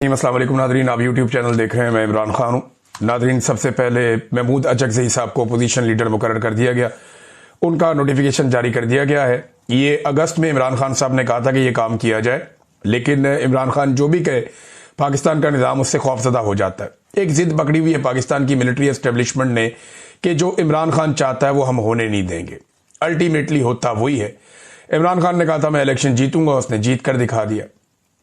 अस्सलाम वालेकुम नादरीन, आप यूट्यूब चैनल देख रहे हैं। मैं इमरान खान हूँ। नादरीन, सबसे पहले महमूद अचकज़ई साहब को अपोजिशन लीडर मुकर्रर कर दिया गया। उनका नोटिफिकेशन जारी कर दिया गया है। ये अगस्त में इमरान खान साहब ने कहा था कि ये काम किया जाए, लेकिन इमरान खान जो भी कहे पाकिस्तान का निज़ाम उससे खौफजदा हो जाता है। एक जिद पकड़ी हुई है पाकिस्तान की मिलिट्री एस्टेब्लिशमेंट ने कि जो इमरान खान चाहता है वो हम होने नहीं देंगे। अल्टीमेटली होता वही है। इमरान खान ने कहा था मैं इलेक्शन जीतूंगा, उसने जीत कर दिखा दिया।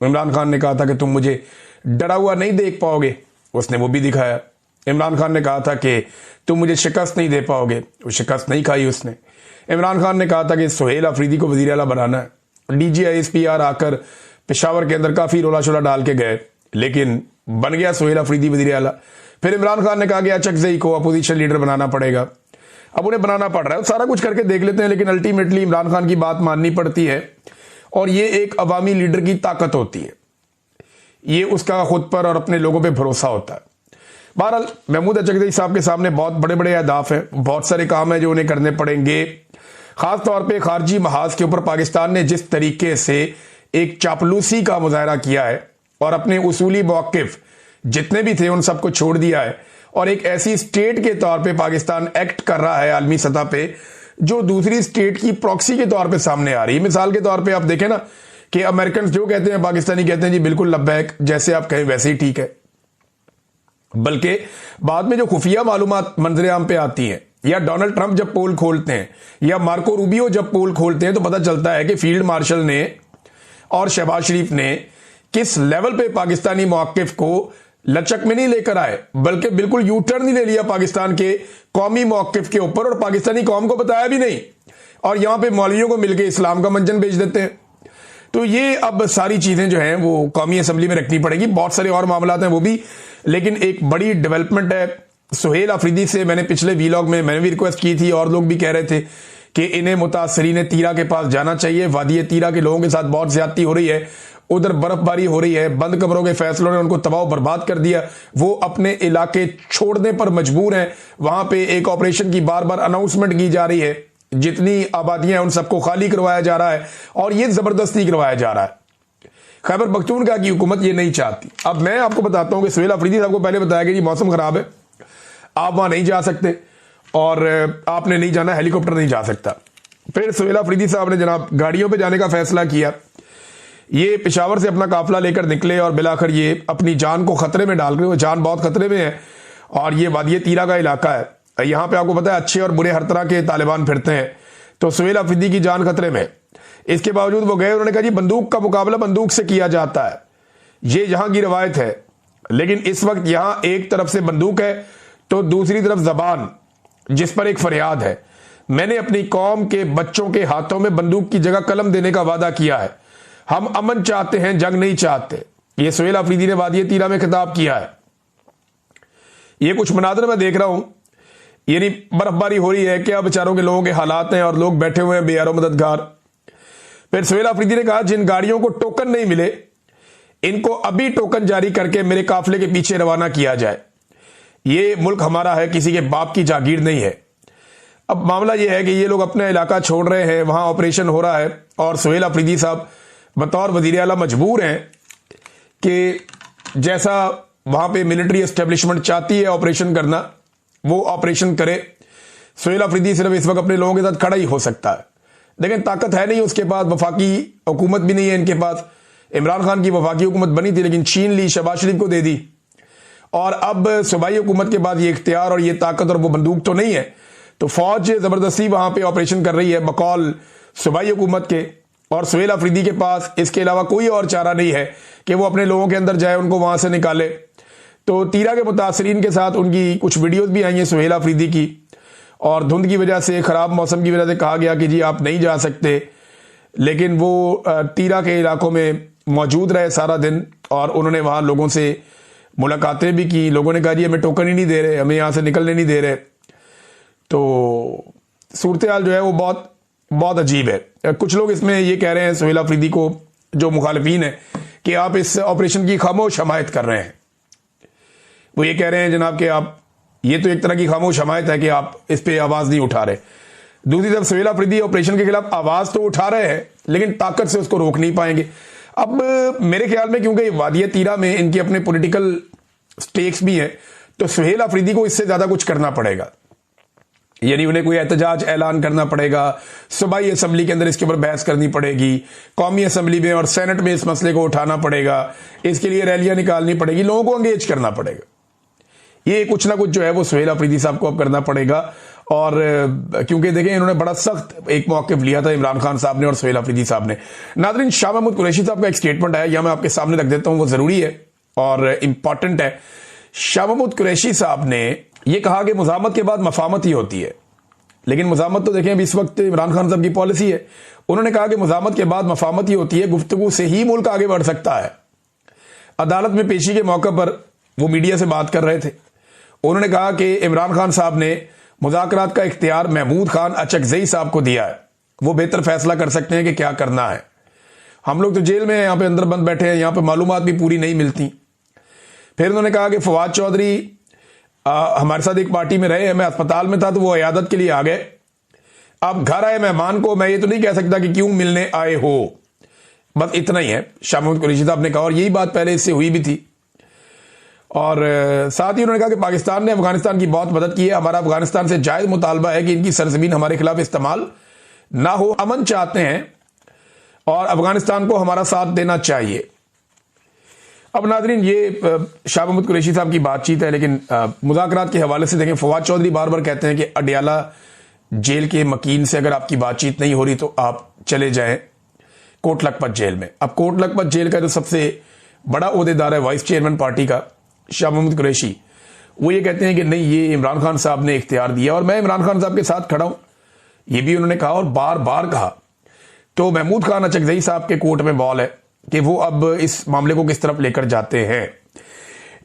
इमरान खान ने कहा था कि तुम मुझे डरा हुआ नहीं देख पाओगे, उसने वो भी दिखाया। इमरान खान ने कहा था कि तुम मुझे शिकस्त नहीं दे पाओगे, वो शिकस्त नहीं खाई उसने। इमरान खान ने कहा था कि सुहेल अफरीदी को वज़ीर आला बनाना है। DGISPR आकर पेशावर के अंदर काफ़ी रोला शोला डाल के गए, लेकिन बन गया सुहेल अफरीदी वज़ीर आला। फिर इमरान खान ने कहा कि अचकज़ई को अपोजिशन लीडर बनाना पड़ेगा। अब उन्हें बनाना पड़ रहा है, सारा कुछ करके देख लेते हैं, लेकिन अल्टीमेटली इमरान खान की बात माननी पड़ती है। और ये एक अवामी लीडर की ताकत होती है, ये उसका खुद पर और अपने लोगों पे भरोसा होता है। बहरहाल महमूद अचकज़ई साहब के सामने बहुत बड़े बड़े अहदाफ हैं, बहुत सारे काम हैं जो उन्हें करने पड़ेंगे। खास तौर पे खारजी महाज के ऊपर पाकिस्तान ने जिस तरीके से एक चापलूसी का मुजाहरा किया है और अपने उसूली मौक़िफ़ जितने भी थे उन सबको छोड़ दिया है, और एक ऐसी स्टेट के तौर पे पाकिस्तान एक्ट कर रहा है आलमी सतह पे जो दूसरी स्टेट की प्रॉक्सी के तौर पे सामने आ रही है। मिसाल के तौर पे आप देखें ना कि अमेरिकन जो कहते हैं पाकिस्तानी कहते हैं जी बिल्कुल लब्बैक, जैसे आप कहें वैसे ही ठीक है। बल्कि बाद में जो खुफिया मालूमात मंजरे आम पे आती हैं, या डोनाल्ड ट्रंप जब पोल खोलते हैं, या मार्को रूबियो जब पोल खोलते हैं, तो पता चलता है कि फील्ड मार्शल ने और शहबाज शरीफ ने किस लेवल पे पाकिस्तानी मौक़िफ़ को लचक में नहीं लेकर आए, बल्कि बिल्कुल यू टर्न ही ले लिया पाकिस्तान के कौमी मौक़िफ़ के ऊपर, और पाकिस्तानी कौम को बताया भी नहीं, और यहां पे मौलवियों को मिलकर इस्लाम का मंजन बेच देते हैं। तो ये अब सारी चीजें जो हैं वो कौमी असम्बली में रखनी पड़ेगी। बहुत सारे और मामलात हैं वो भी, लेकिन एक बड़ी डेवलपमेंट है सुहेल अफरीदी से। मैंने पिछले वीलॉग में मैंने भी रिक्वेस्ट की थी, और लोग भी कह रहे थे कि इन्हें मुतासरीन तीरा के पास जाना चाहिए। वादी तीरा के लोगों के साथ बहुत ज्यादती हो रही है, उधर बर्फबारी हो रही है, बंद कमरों के फैसलों ने उनको तबाह बर्बाद कर दिया। वो अपने इलाके छोड़ने पर मजबूर हैं। वहां पे एक ऑपरेशन की बार बार अनाउंसमेंट की जा रही है, जितनी आबादियां उन सबको खाली करवाया जा रहा है, और ये जबरदस्ती करवाया जा रहा है। खैबर पख्तूनख्वा की हुकूमत ये नहीं चाहती। अब मैं आपको बताता हूं कि सुहेल अफरीदी साहब को पहले बताया कि जी मौसम खराब है, आप वहां नहीं जा सकते, और आपने नहीं जाना, हेलीकॉप्टर नहीं जा सकता। फिर सुहेल अफरीदी साहब ने जनाब गाड़ियों पर जाने का फैसला किया। ये पेशावर से अपना काफिला लेकर निकले, और बिलाखिर ये अपनी जान को खतरे में डाल रहे, जान बहुत खतरे में है। और ये वादी तीरा का इलाका है, यहां पे आपको पता है अच्छे और बुरे हर तरह के तालिबान फिरते हैं, तो सुहेल अफरीदी की जान खतरे में। इसके बावजूद वो गए, उन्होंने कहा जी बंदूक का मुकाबला बंदूक से किया जाता है, ये यहां की रवायत है। लेकिन इस वक्त यहां एक तरफ से बंदूक है तो दूसरी तरफ जबान, जिस पर एक फरियाद है। मैंने अपनी कौम के बच्चों के हाथों में बंदूक की जगह कलम देने का वादा किया है। हम अमन चाहते हैं, जंग नहीं चाहते। ये सुहेल अफरीदी ने वादी तीरा में खिताब किया है। ये कुछ मनाजर मैं देख रहा हूं, यानी बर्फबारी हो रही है, क्या बेचारों के लोगों के हालात हैं, और लोग बैठे हुए हैं बेयारो मददगार। फिर सुहेल अफरीदी ने कहा जिन गाड़ियों को टोकन नहीं मिले, इनको अभी टोकन जारी करके मेरे काफिले के पीछे रवाना किया जाए। ये मुल्क हमारा है, किसी के बाप की जागीर नहीं है। अब मामला यह है कि ये लोग अपना इलाका छोड़ रहे हैं, वहां ऑपरेशन हो रहा है, और सुहेल अफरीदी साहब बतौर वजीर आला मजबूर हैं कि जैसा वहां पे मिलिट्री एस्टेब्लिशमेंट चाहती है ऑपरेशन करना, वो ऑपरेशन करे। सुहेल अफरीदी सिर्फ इस वक्त अपने लोगों के साथ खड़ा ही हो सकता है, लेकिन ताकत है नहीं उसके पास, वफाकी हुकूमत भी नहीं है इनके पास। इमरान खान की वफाकी हुकूमत बनी थी, लेकिन छीन ली, शहबाज शरीफ को दे दी, और अब सूबाई हुकूमत के पास ये इख्तियार और ये ताकत और वो बंदूक तो नहीं है, तो फौज जबरदस्ती वहां पर ऑपरेशन कर रही है बकौल सूबाई हुकूमत के। और सुहेल अफरीदी के पास इसके अलावा कोई और चारा नहीं है कि वो अपने लोगों के अंदर जाए, उनको वहां से निकाले। तो तीरा के मुतासरीन के साथ उनकी कुछ वीडियोस भी आई हैं सुहेल अफरीदी की, और धुंध की वजह से, खराब मौसम की वजह से कहा गया कि जी आप नहीं जा सकते, लेकिन वो तीरा के इलाकों में मौजूद रहे सारा दिन, और उन्होंने वहां लोगों से मुलाकातें भी की। लोगों ने कहा जी हमें टोकन ही नहीं दे रहे, हमें यहां से निकलने नहीं दे रहे। तो सूरत हाल जो है वो बहुत बहुत अजीब है। कुछ लोग इसमें ये कह रहे हैं सुहेल अफरीदी को, जो मुखालिफिन है, कि आप इस ऑपरेशन की खामोश हमायत कर रहे हैं। वो ये कह रहे हैं जनाब कि आप, ये तो एक तरह की खामोश हमायत है कि आप इस पे आवाज नहीं उठा रहे। दूसरी तरफ सुहेल अफरीदी ऑपरेशन के खिलाफ आवाज तो उठा रहे हैं, लेकिन ताकत से उसको रोक नहीं पाएंगे। अब मेरे ख्याल में क्योंकि वादिया तीरा में इनके अपने पॉलिटिकल स्टेक्स भी हैं, तो सुहेल अफरीदी को इससे ज्यादा कुछ करना पड़ेगा, यानी उन्हें कोई एहतजाज ऐलान करना पड़ेगा, सूबाई असेंबली के अंदर इसके ऊपर बहस करनी पड़ेगी, कौमी असेंबली में और सेनेट में इस मसले को उठाना पड़ेगा, इसके लिए रैलियां निकालनी पड़ेगी, लोगों को एंगेज करना पड़ेगा। ये कुछ ना कुछ जो है वो सुहेल अफरीदी साहब को अब करना पड़ेगा। और क्योंकि देखें इन्होंने बड़ा सख्त एक मौक़िफ़ लिया था इमरान खान साहब ने और सुहेल अफरीदी साहब ने। नाज़रीन, शाह महमूद कुरैशी साहब का एक स्टेटमेंट है, यह मैं आपके सामने रख देता हूं, वो जरूरी है और इंपॉर्टेंट है। शाह महमूद कुरैशी साहब ने यह कहा कि मुज़ाहमत के बाद मफामत ही होती है, लेकिन मुज़ाहमत तो देखें अभी इस वक्त इमरान खान साहब की पॉलिसी है। उन्होंने कहा कि मुज़ाहमत के बाद मफामत ही होती है, गुफ्तगू से ही मुल्क आगे बढ़ सकता है। अदालत में पेशी के मौके पर वो मीडिया से बात कर रहे थे, उन्होंने कहा कि इमरान खान साहब ने मुज़ाकरात का इख्तियार महमूद खान अचकज़ई साहब को दिया है, वो बेहतर फैसला कर सकते हैं कि क्या करना है। हम लोग तो जेल में हैं, यहाँ पे अंदर बंद बैठे हैं, यहाँ पे मालूमात भी पूरी नहीं मिलती। फिर उन्होंने कहा कि फवाद चौधरी हमारे साथ एक पार्टी में रहे हैं, मैं अस्पताल में था तो वो इयादत के लिए आ गए, अब घर आए मेहमान को मैं ये तो नहीं कह सकता कि क्यों मिलने आए हो, बस इतना ही है, शाह महमूद कुरैशी साहब ने कहा। और यही बात पहले इससे हुई भी थी। और साथ ही उन्होंने कहा कि पाकिस्तान ने अफगानिस्तान की बहुत मदद की है, हमारा अफगानिस्तान से जायज मुतालबा है कि इनकी सरजमीन हमारे खिलाफ इस्तेमाल ना हो, अमन चाहते हैं और अफगानिस्तान को हमारा साथ देना चाहिए। अब नाज़रीन, ये शाह महमूद कुरैशी साहब की बातचीत है, लेकिन मुज़ाकरात के हवाले से देखें, फवाद चौधरी बार बार कहते हैं कि अडियाला जेल के मकीन से अगर आपकी बातचीत नहीं हो रही तो आप चले जाएं कोट लखपत जेल में। अब कोट लखपत जेल का जो सबसे बड़ा ओहदेदार है वाइस चेयरमैन पार्टी का शाह महमूद कुरैशी, वो ये कहते हैं कि नहीं, ये इमरान खान साहब ने इख्तियार दिया और मैं इमरान खान साहब के साथ खड़ा हूं, ये भी उन्होंने कहा और बार बार कहा। तो महमूद खान अचकज़ई साहब के कोर्ट में बॉल है कि वो अब इस मामले को किस तरफ लेकर जाते हैं।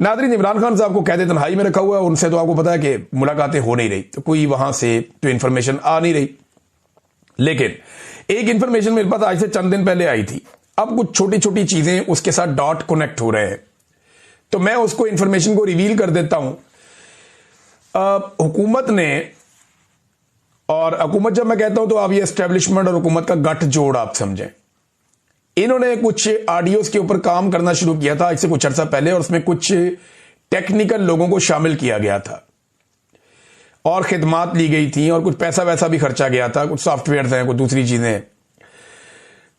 नाज़रीन, इमरान खान साहब को कैद तन्हाई में रखा हुआ है, उनसे तो आपको पता है कि मुलाकातें हो नहीं रही, तो कोई वहां से तो इंफॉर्मेशन आ नहीं रही। लेकिन एक इंफॉर्मेशन मेरे पास आज से चंद दिन पहले आई थी, अब कुछ छोटी छोटी चीजें उसके साथ डॉट कनेक्ट हो रहे हैं, तो मैं उसको इंफॉर्मेशन को रिवील कर देता हूं। हुकूमत ने, और हुकूमत जब मैं कहता हूं तो आप ये एस्टेब्लिशमेंट और हुकूमत का गठजोड़ आप समझें, इन्होंने कुछ ऑडियोज के ऊपर काम करना शुरू किया था इससे कुछ अर्सा पहले, और उसमें कुछ टेक्निकल लोगों को शामिल किया गया था और खिदमात ली गई थी और कुछ पैसा वैसा भी खर्चा गया था, कुछ सॉफ्टवेयर हैं, कुछ दूसरी चीजें हैं।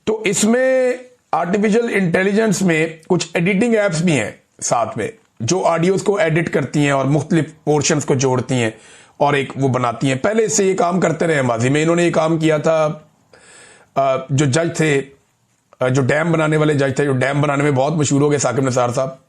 तो इसमें आर्टिफिशियल इंटेलिजेंस में कुछ एडिटिंग एप्स भी हैं साथ में, जो ऑडियोज को एडिट करती हैं और मुख्तलिफ पोर्शंस को जोड़ती हैं और एक वो बनाती हैं। पहले से ये काम करते रहे माजी में, इन्होंने ये काम किया था। जो जज थे, जो डैम बनाने वाले जज थे, जो डैम बनाने में बहुत मशहूर हो गए, साकिब निसार साहब,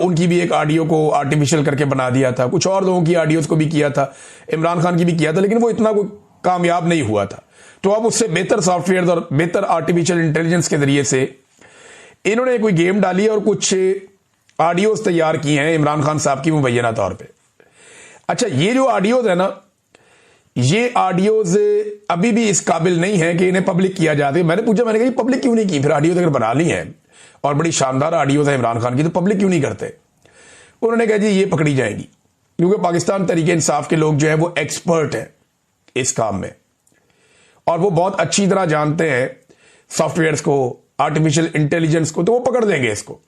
उनकी भी एक ऑडियो को आर्टिफिशियल करके बना दिया था। कुछ और लोगों की ऑडियोज को भी किया था, इमरान खान की भी किया था, लेकिन वो इतना कोई कामयाब नहीं हुआ था। तो अब उससे बेहतर सॉफ्टवेयर और बेहतर आर्टिफिशियल इंटेलिजेंस के जरिए से इन्होंने कोई गेम डाली और कुछ ऑडियोज तैयार की हैं इमरान खान साहब की मुबैना तौर पे। अच्छा, ये जो ऑडियोज है ना, ये ऑडियोज अभी भी इस काबिल नहीं है कि इन्हें पब्लिक किया जाए। मैंने पूछा, मैंने कहा पब्लिक क्यों नहीं की, फिर ऑडियोज अगर बना ली हैं और बड़ी शानदार ऑडियोज है इमरान खान की, तो पब्लिक क्यों नहीं करते? उन्होंने कहा जी ये पकड़ी जाएगी, क्योंकि पाकिस्तान तहरीक इंसाफ के लोग जो है वो एक्सपर्ट हैं इस काम में और वो बहुत अच्छी तरह जानते हैं सॉफ्टवेयर्स को, आर्टिफिशियल इंटेलिजेंस को, तो वो पकड़ लेंगे इसको।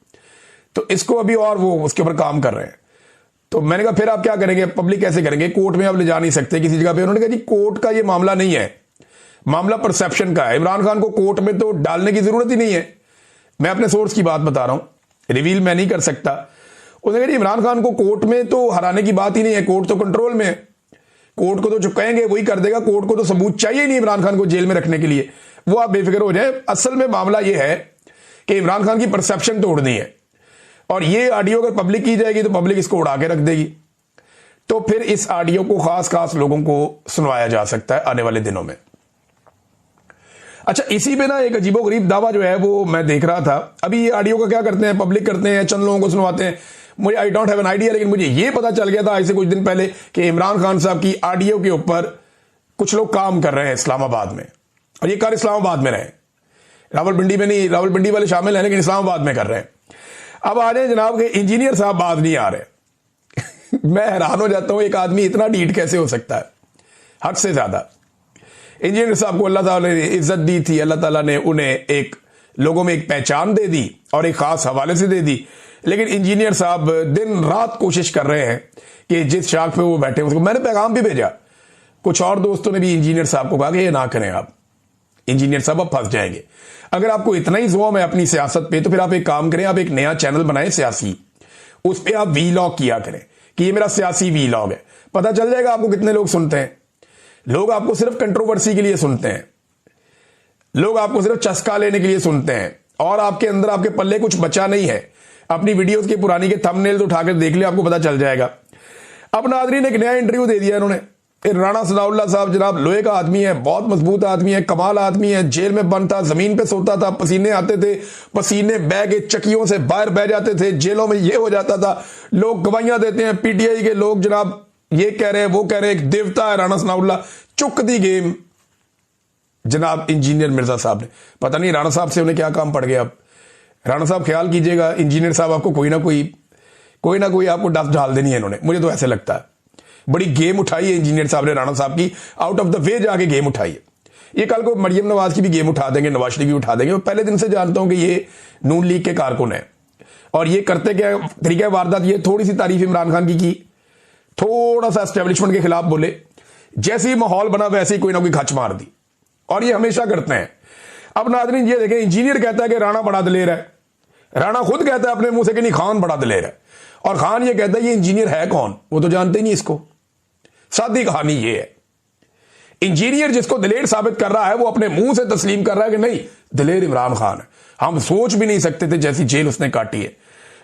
तो इसको अभी और वो उसके ऊपर काम कर रहे हैं। तो मैंने कहा फिर आप क्या करेंगे, पब्लिक कैसे करेंगे, कोर्ट में आप ले जा नहीं सकते किसी जगह पे। उन्होंने कहा जी कोर्ट का ये मामला नहीं है, मामला परसेप्शन का है। इमरान खान को कोर्ट में तो डालने की जरूरत ही नहीं है, मैं अपने सोर्स की बात बता रहा हूं, रिवील मैं नहीं कर सकता। उन्होंने कहा इमरान खान को कोर्ट में तो हराने की बात ही नहीं है, कोर्ट तो कंट्रोल में है, कोर्ट को तो जो कहेंगे वही कर देगा, कोर्ट को तो सबूत चाहिए नहीं इमरान खान को जेल में रखने के लिए, वो आप बेफिक्र हो जाए। असल में मामला यह है कि इमरान खान की परसेप्शन तोड़नी है और ये ऑडियो अगर पब्लिक की जाएगी तो पब्लिक इसको उड़ा के रख देगी, तो फिर इस ऑडियो को खास खास लोगों को सुनवाया जा सकता है आने वाले दिनों में। अच्छा, इसी पे ना एक अजीबोगरीब दावा जो है वो मैं देख रहा था। अभी ये ऑडियो का क्या करते हैं, पब्लिक करते हैं, चंद लोगों को सुनवाते हैं, मुझे I don't have an idea, लेकिन मुझे ये पता चल गया था आज से कुछ दिन पहले कि इमरान खान साहब की ऑडियो के ऊपर कुछ लोग काम कर रहे हैं इस्लामाबाद में, और ये कार इस्लामाबाद में रहे, रावलपिंडी में नहीं, रावलपिंडी वाले शामिल हैं लेकिन इस्लामाबाद में कर रहे हैं। अब आ जाए जनाब के इंजीनियर साहब बात नहीं आ रहे मैं हैरान हो जाता हूं, एक आदमी इतना ढीठ कैसे हो सकता है, हद से ज्यादा। इंजीनियर साहब को अल्लाह ताला ने इज्जत दी थी, अल्लाह ताला ने उन्हें एक लोगों में एक पहचान दे दी और एक खास हवाले से दे दी। लेकिन इंजीनियर साहब दिन रात कोशिश कर रहे हैं कि जिस शाख पे वो बैठे उसको, मैंने पैगाम भी भेजा, कुछ और दोस्तों ने भी इंजीनियर साहब को कहा कि ये ना करें आप, इंजीनियर साहब अब फंस जाएंगे। अगर आपको इतना ही ज़ोम है अपनी सियासत पे तो फिर आप एक काम करें, आप एक नया चैनल बनाएं सियासी, उस पर आप वीलॉग किया करें कि ये मेरा सियासी वीलॉग है। पता चल जाएगा आपको कितने लोग सुनते हैं। लोग आपको सिर्फ कंट्रोवर्सी के लिए सुनते हैं, लोग आपको सिर्फ चस्का लेने के लिए सुनते हैं, और आपके अंदर आपके पल्ले कुछ बचा नहीं है। अपनी वीडियोस के पुरानी के थंबनेल उठाकर देख ले, आपको पता चल जाएगा। अब नादरीन एक नया इंटरव्यू दे दिया इन्होंने। राणा सनाउल्लाह साहब जनाब लोहे का आदमी है, बहुत मजबूत आदमी है, कमाल आदमी है, जेल में बंद था, जमीन पे सोता था, पसीने आते थे, पसीने बह के चक्कियों से बाहर बह जाते थे, जेलों में ये हो जाता था। लोग गवाहियां देते हैं, पीटीआई के लोग जनाब ये कह रहे हैं वो कह रहे हैं, एक देवता है राणा सनाउल्लाह। चुक दी गेम जनाब इंजीनियर मिर्जा साहब ने। पता नहीं राणा साहब से उन्हें क्या काम पड़ गया। अब राणा साहब ख्याल कीजिएगा, इंजीनियर साहब आपको कोई ना कोई आपको डस्ट डाल देनी है इन्होंने, मुझे तो ऐसे लगता है। बड़ी गेम उठाई है इंजीनियर साहब ने राणा साहब की, आउट ऑफ द वे जाके गेम उठाई है। ये कल को मरियम नवाज की भी गेम उठा देंगे, नवाज शरीफ भी उठा देंगे। मैं पहले दिन से जानता हूं कि ये नून लीग के कारकुन है, और ये करते क्या तरीका वारदात। ये थोड़ी सी तारीफ इमरान खान की, थोड़ा सा एस्टेब्लिशमेंट के खिलाफ बोले, जैसे ही माहौल बना वैसे ही कोई ना कोई खच मार दी, और ये हमेशा करते हैं। अब नाज़रीन ये देखें, इंजीनियर कहता है कि राणा बड़ा दलेर है, राणा खुद कहता है अपने मुंह से कि नहीं खान बड़ा दलेर है, और खान ये कहता है ये इंजीनियर है कौन, वो तो जानते ही नहीं इसको। सादी कहानी ये है, इंजीनियर जिसको दलेर साबित कर रहा है वो अपने मुंह से तस्लीम कर रहा है कि नहीं दलेर इमरान खान है। हम सोच भी नहीं सकते थे जैसी जेल उसने काटी है।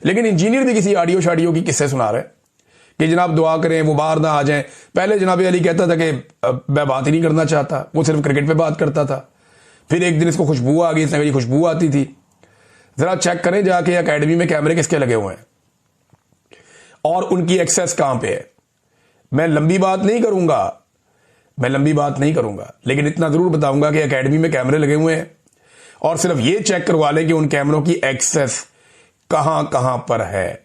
लेकिन इंजीनियर भी किसी ऑडियो शाडियो की किस्से सुना रहे कि जनाब दुआ करें वो बाहर ना आ जाएं। पहले जनाब अली कहता था कि मैं बात ही नहीं करना चाहता, वो सिर्फ क्रिकेट पे बात करता था। फिर एक दिन इसको खुशबू आ गई, इसने कहा खुशबू आती थी। जरा चेक करें जाके एकेडमी में कैमरे किसके लगे हुए हैं और उनकी एक्सेस कहां पे है। मैं लंबी बात नहीं करूंगा, लेकिन इतना जरूर बताऊंगा कि एकेडमी में कैमरे लगे हुए हैं, और सिर्फ ये चेक करवा लें कि उन कैमरों की एक्सेस कहां कहां पर है।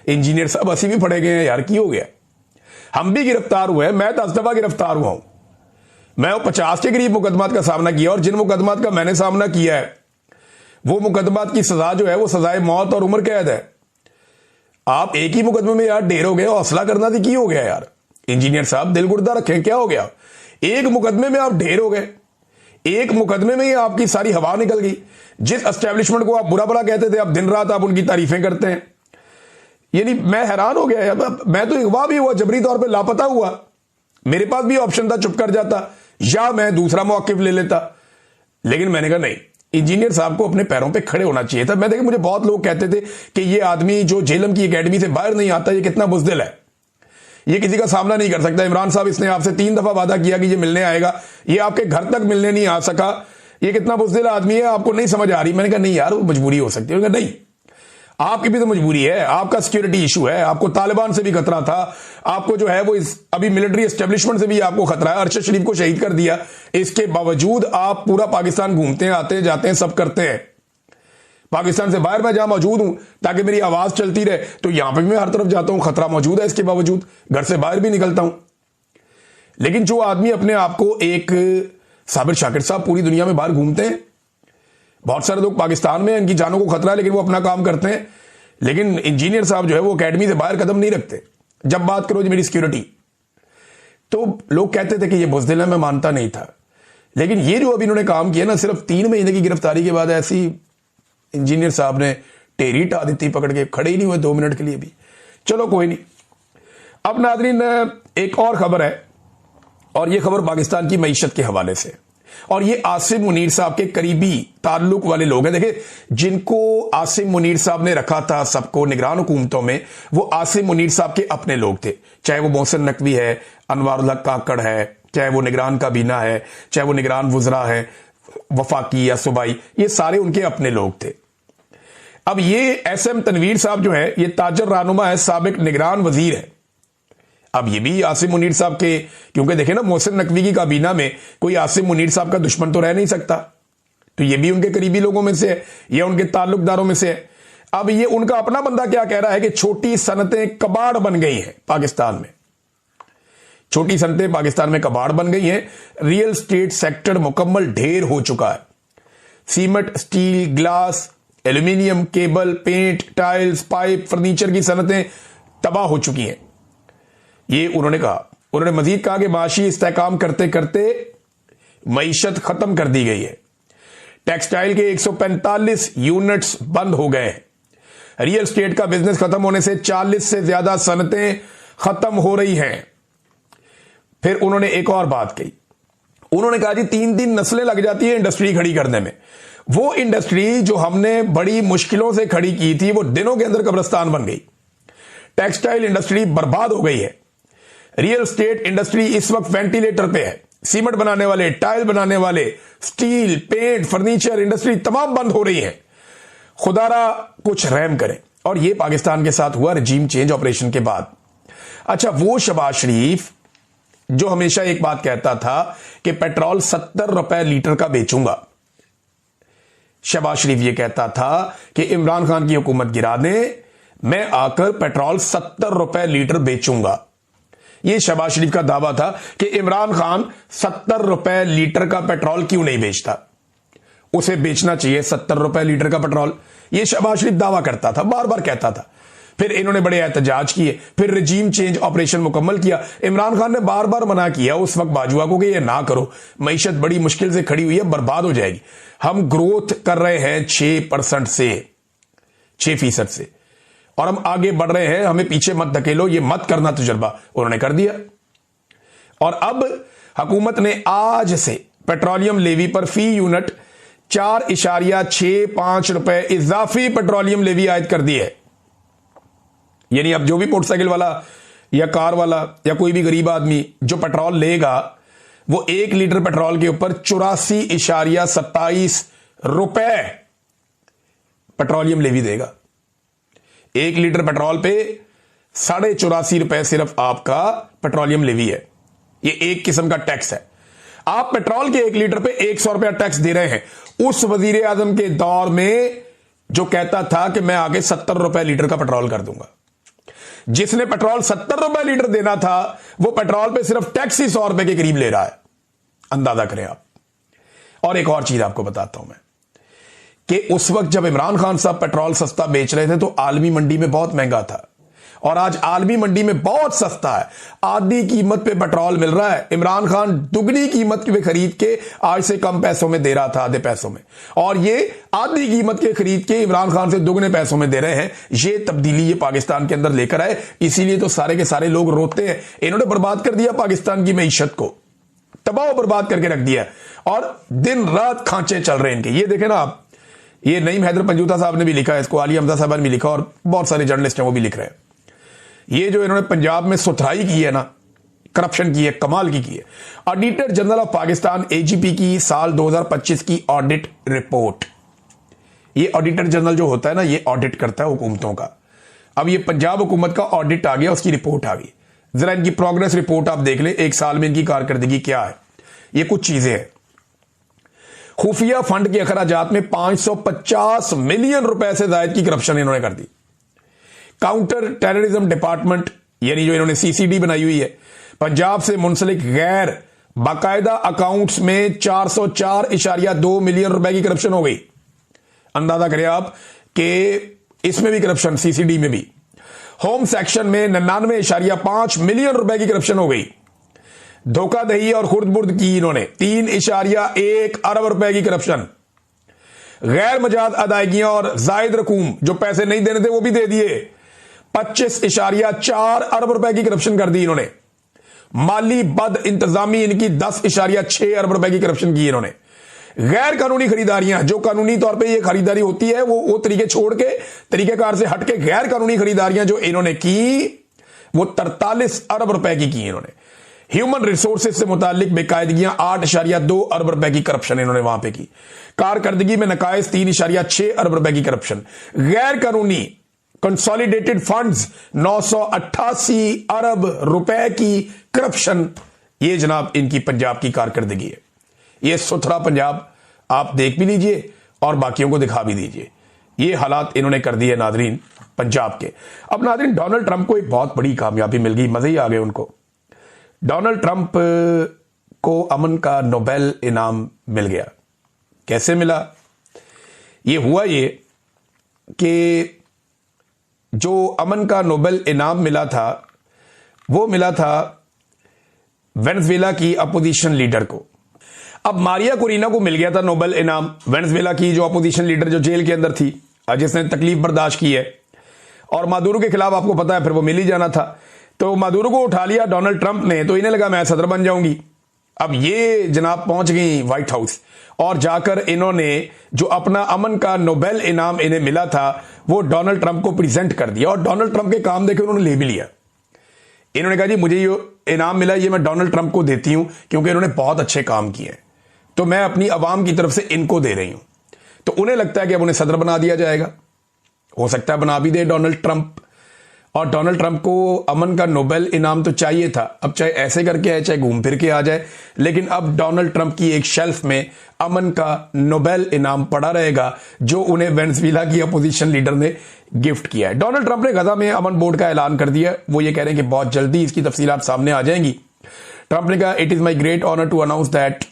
इंजीनियर साहब हंसी भी पड़े गए हैं यार, की हो गया, हम भी गिरफ्तार हुए हैं, मैं 10 दफा गिरफ्तार हुआ हूं। मैं 50 के करीब मुकदमात का सामना किया, और जिन मुकदमात का मैंने सामना किया है वो मुकदमात की सजा जो है वो सजाए मौत और उम्र कैद है। आप एक ही मुकदमे में यार ढेर हो गए, हौसला करना थी, की हो गया यार। इंजीनियर साहब दिल गुर्दा रखें, क्या हो गया। एक मुकदमे में आप ढेर हो गए, एक मुकदमे में ही आपकी सारी हवा निकल गई। जिस एस्टेब्लिशमेंट को आप बुरा भला कहते थे, अब दिन रात आप उनकी तारीफें करते हैं। यानी मैं हैरान हो गया यार, मैं तो अगवा भी हुआ, जबरी तौर पे लापता हुआ। मेरे पास भी ऑप्शन था चुप कर जाता या मैं दूसरा मौकिफ ले लेता, लेकिन मैंने कहा नहीं, इंजीनियर साहब को अपने पैरों पे खड़े होना चाहिए था। मैं देखिए, मुझे बहुत लोग कहते थे कि ये आदमी जो जेलम की एकेडमी से बाहर नहीं आता, ये कितना बुज़दिल है, ये किसी का सामना नहीं कर सकता। इमरान साहब इसने आपसे 3 दफा वादा किया कि ये मिलने आएगा, ये आपके घर तक मिलने नहीं आ सका, ये कितना बुज़दिल आदमी है, आपको नहीं समझ आ रही। मैंने कहा नहीं यार, वो मजबूरी हो सकती है। उन्होंने कहा नहीं, आपकी भी तो मजबूरी है, आपका सिक्योरिटी इशू है, आपको तालिबान से भी खतरा था, आपको जो है वो अभी मिलिट्री एस्टेब्लिशमेंट से भी आपको खतरा है। अरशद शरीफ को शहीद कर दिया, इसके बावजूद आप पूरा पाकिस्तान घूमते हैं, आते हैं जाते हैं, सब करते हैं। पाकिस्तान से बाहर मैं जहां मौजूद हूं ताकि मेरी आवाज चलती रहे, तो यहां पर भी मैं हर तरफ जाता हूं, खतरा मौजूद है, इसके बावजूद घर से बाहर भी निकलता हूं। लेकिन जो आदमी अपने आप को एक साबिर शाकिर साहब पूरी दुनिया में बाहर घूमते हैं, बहुत सारे लोग पाकिस्तान में इनकी जानों को खतरा है लेकिन वो अपना काम करते हैं। लेकिन इंजीनियर साहब जो है वो एकेडमी से बाहर कदम नहीं रखते। जब बात करो जी मेरी सिक्योरिटी, तो लोग कहते थे कि ये बुज़दिल है, मैं मानता नहीं था। लेकिन ये जो अभी इन्होंने काम किया ना, सिर्फ 3 महीने की गिरफ्तारी के बाद ऐसी इंजीनियर साहब ने टेरी टा दी, पकड़ के खड़े ही नहीं हुए 2 मिनट के लिए भी। चलो कोई नहीं। अब नाज़रीन एक और खबर है, और यह खबर पाकिस्तान की मईशत के हवाले से, और ये आसिम मुनीर साहब के करीबी ताल्लुक वाले लोग हैं। देखिए, जिनको आसिम मुनीर साहब ने रखा था सबको निगरान हुकूमतों में, वो आसिम मुनीर साहब के अपने लोग थे। चाहे वो मोहसिन नकवी है, अनवारुल्लाह काकड़ है, चाहे वो निगरान काबीना है, चाहे वो निगरान वुज़रा है, वफाकी या सूबाई, ये सारे उनके अपने लोग थे। अब ये एसएम तनवीर साहब जो है, ये ताजर रहनुमा है, साबिक निगरान वजीर है। अब ये भी आसिम मुनीर साहब के, क्योंकि देखें ना, मोहसिन नकवी की काबीना में कोई आसिम मुनीर साहब का दुश्मन तो रह नहीं सकता, तो ये भी उनके करीबी लोगों में से है या उनके ताल्लुकदारों में से है। अब ये उनका अपना बंदा क्या कह रहा है कि छोटी सनतें कबाड़ बन गई हैं पाकिस्तान में, छोटी सनतें पाकिस्तान में कबाड़ बन गई हैं, रियल स्टेट सेक्टर मुकम्मल ढेर हो चुका है। Cement, steel, glass, aluminium, cable, paint, tiles, pipe, furniture की सनतें तबाह हो चुकी हैं। ये उन्होंने कहा। उन्होंने मजीद कहा कि माशी इस्तेहकाम करते करते मईशत खत्म कर दी गई है। टेक्सटाइल के 145 यूनिट्स बंद हो गए हैं। रियल एस्टेट का बिजनेस खत्म होने से 40 से ज्यादा सनतें खत्म हो रही हैं। फिर उन्होंने एक और बात कही। उन्होंने कहा जी 3-3 नस्लें लग जाती है इंडस्ट्री खड़ी करने में। वो इंडस्ट्री जो हमने बड़ी मुश्किलों से खड़ी की थी वो दिनों के अंदर कब्रिस्तान बन गई। टेक्सटाइल इंडस्ट्री बर्बाद हो गई है। रियल एस्टेट इंडस्ट्री इस वक्त वेंटिलेटर पे है। सीमेंट बनाने वाले, टाइल बनाने वाले, स्टील, पेंट, फर्नीचर इंडस्ट्री तमाम बंद हो रही है। खुदारा कुछ रहम करे। और यह पाकिस्तान के साथ हुआ रजीम चेंज ऑपरेशन के बाद। अच्छा, वो शहबाज शरीफ जो हमेशा एक बात कहता था कि पेट्रोल 70 रुपए लीटर का बेचूंगा। शहबाज शरीफ यह कहता था कि इमरान खान की हुकूमत गिरा दे, मैं आकर पेट्रोल 70 रुपए लीटर बेचूंगा। यह शहबाज शरीफ का दावा था कि इमरान खान 70 रुपए लीटर का पेट्रोल क्यों नहीं बेचता, उसे बेचना चाहिए 70 रुपए लीटर का पेट्रोल। यह शहबाज शरीफ दावा करता था, बार बार कहता था। फिर इन्होंने बड़े एहतजाज किए, फिर रजीम चेंज ऑपरेशन मुकम्मल किया। इमरान खान ने बार बार मना किया उस वक्त बाजुआ को कि यह ना करो, मईशत बड़ी मुश्किल से खड़ी हुई है, बर्बाद हो जाएगी। हम ग्रोथ कर रहे हैं 6% से, 6% से, और हम आगे बढ़ रहे हैं, हमें पीछे मत धकेलो, ये मत करना तजुर्बा। उन्होंने कर दिया। और अब हुकूमत ने आज से पेट्रोलियम लेवी पर फी यूनिट 4.65 रुपए इजाफी पेट्रोलियम लेवी आयद कर दी है। यानी अब जो भी मोटरसाइकिल वाला या कार वाला या कोई भी गरीब आदमी जो पेट्रोल लेगा वो 1 लीटर पेट्रोल के ऊपर 84.27 रुपए पेट्रोलियम लेवी देगा। 1 लीटर पेट्रोल पे 84.5 रुपए सिर्फ आपका पेट्रोलियम लेवी है। ये एक किस्म का टैक्स है। आप पेट्रोल के 1 लीटर पे 100 रुपया टैक्स दे रहे हैं। उस वजीर आजम के दौर में जो कहता था कि मैं आगे 70 रुपए लीटर का पेट्रोल कर दूंगा, जिसने पेट्रोल 70 रुपए लीटर देना था वो पेट्रोल पे सिर्फ टैक्स ही 100 रुपए के करीब ले रहा है। अंदाजा करें आप। और एक और चीज आपको बताता हूं मैं कि उस वक्त जब इमरान खान साहब पेट्रोल सस्ता बेच रहे थे तो आलमी मंडी में बहुत महंगा था, और आज आलमी मंडी में बहुत सस्ता है। आधी कीमत पे पेट्रोल मिल रहा है। इमरान खान दुगनी कीमत पे खरीद के आज से कम पैसों में दे रहा था, आधे पैसों में, और ये आधी कीमत के खरीद के इमरान खान से दुगने पैसों में दे रहे हैं। ये तब्दीली ये पाकिस्तान के अंदर लेकर आए, इसीलिए तो सारे के सारे लोग रोते हैं। इन्होंने बर्बाद कर दिया पाकिस्तान की मईशत को, तबाह बर्बाद करके रख दिया, और दिन रात खांचे चल रहे हैं इनके। ये देखें ना आप, ये नईम हैदर पंजूता साहब ने भी लिखा है इसको, आली हमजा साहब ने भी लिखा, और बहुत सारे जर्नलिस्ट हैं वो भी लिख रहे हैं। ये जो इन्होंने पंजाब में सुथराई की है ना, करप्शन की है, कमाल की है। Auditor general of Pakistan AGP की साल 2025 की ऑडिट रिपोर्ट। ये ऑडिटर जनरल जो होता है ना, ये ऑडिट करता है हुकूमतों का। अब ये पंजाब हुकूमत का ऑडिट आ गया, उसकी रिपोर्ट आ गई। जरा इनकी प्रोग्रेस रिपोर्ट आप देख लें, एक साल में इनकी कारकर्दगी क्या है। ये कुछ चीजें हैं। खुफिया फंड के अखराजात में 550 मिलियन रुपए से ज्यादा की करप्शन इन्होंने कर दी। काउंटर टेररिज्म डिपार्टमेंट, यानी जो इन्होंने सीसीडी बनाई हुई है, पंजाब से मुंसलिक गैर बाकायदा अकाउंट्स में 404.2 मिलियन रुपए की करप्शन हो गई। अंदाजा करें आप कि इसमें भी करप्शन, सीसीडी में भी। होम सेक्शन में 99.5 मिलियन रुपए की करप्शन हो गई। धोखाधही और खुर्द-बुर्द की इन्होंने 3.1 अरब रुपए की करप्शन। गैर मजाज अदायगियां और जायद रकूम जो पैसे नहीं देने थे वो भी दे दिए। 25.4 अरब रुपए की करप्शन कर दी इन्होंने। माली बद इंतजामी इनकी 10.6 अरब रुपए की करप्शन की इन्होंने। गैर कानूनी खरीदारियां, जो कानूनी तौर पे ये खरीदारी होती है वो तरीके छोड़ के, तरीकेकार से हटके गैर कानूनी खरीदारियां जो इन्होंने की वो 43 अरब रुपए की इन्होंने। ह्यूमन रिसोर्सेज से मुतालिक बेकायदगियां 8.2 अरब रुपए की करप्शन इन्होंने वहां पे की। कारकर्दगी में नकायज 3.6 अरब रुपए की करप्शन। गैर कानूनी कंसोलिडेटेड फंड्स 988 अरब रुपए की करप्शन। ये जनाब इनकी पंजाब की कारकर्दगी है। ये सुथरा पंजाब आप देख भी लीजिए और बाकियों को दिखा भी दीजिए। ये हालात इन्होंने कर दिए नाजरीन पंजाब के। अब नाजरीन, डोनाल्ड ट्रंप को एक बहुत बड़ी कामयाबी मिल गई, मजे ही आ गए उनको। डोनाल्ड ट्रंप को अमन का नोबेल इनाम मिल गया। कैसे मिला ये हुआ ये कि जो अमन का नोबेल इनाम मिला था वो मिला था वेनेजुएला की अपोजिशन लीडर को। अब मारिया कोरिना को मिल गया था नोबेल इनाम, वेनेजुएला की जो अपोजिशन लीडर जो जेल के अंदर थी, जिसने तकलीफ बर्दाश्त की है, और मादुरो के खिलाफ आपको पता है फिर वो मिल ही जाना था। तो मादुरो को उठा लिया डोनाल्ड ट्रंप ने, तो इन्हें लगा मैं सदर बन जाऊंगी। अब ये जनाब पहुंच गई व्हाइट हाउस और जाकर इन्होंने जो अपना अमन का नोबेल इनाम इन्हें मिला था वो डोनाल्ड ट्रंप को प्रेजेंट कर दिया, और डोनाल्ड ट्रंप के काम देखे उन्होंने ले भी लिया। इन्होंने कहा जी मुझे ये इनाम मिला, ये मैं डोनाल्ड ट्रंप को देती हूं क्योंकि इन्होंने बहुत अच्छे काम किए, तो मैं अपनी अवाम की तरफ से इनको दे रही हूं। तो उन्हें लगता है कि अब उन्हें सदर बना दिया जाएगा, हो सकता है बना भी दे डोनाल्ड ट्रंप। और डोनाल्ड ट्रंप को अमन का नोबेल इनाम तो चाहिए था, अब चाहे ऐसे करके आए चाहे घूम फिर के आ जाए, लेकिन अब डोनाल्ड ट्रंप की एक शेल्फ में अमन का नोबेल इनाम पड़ा रहेगा जो उन्हें वेनेजुएला की अपोजिशन लीडर ने गिफ्ट किया है। डोनाल्ड ट्रंप ने गजा में अमन बोर्ड का ऐलान कर दिया, वो ये कह रहे हैं कि बहुत जल्दी इसकी तफसीलात सामने आ जाएंगी। ट्रंप ने कहा it is my great honour to announce that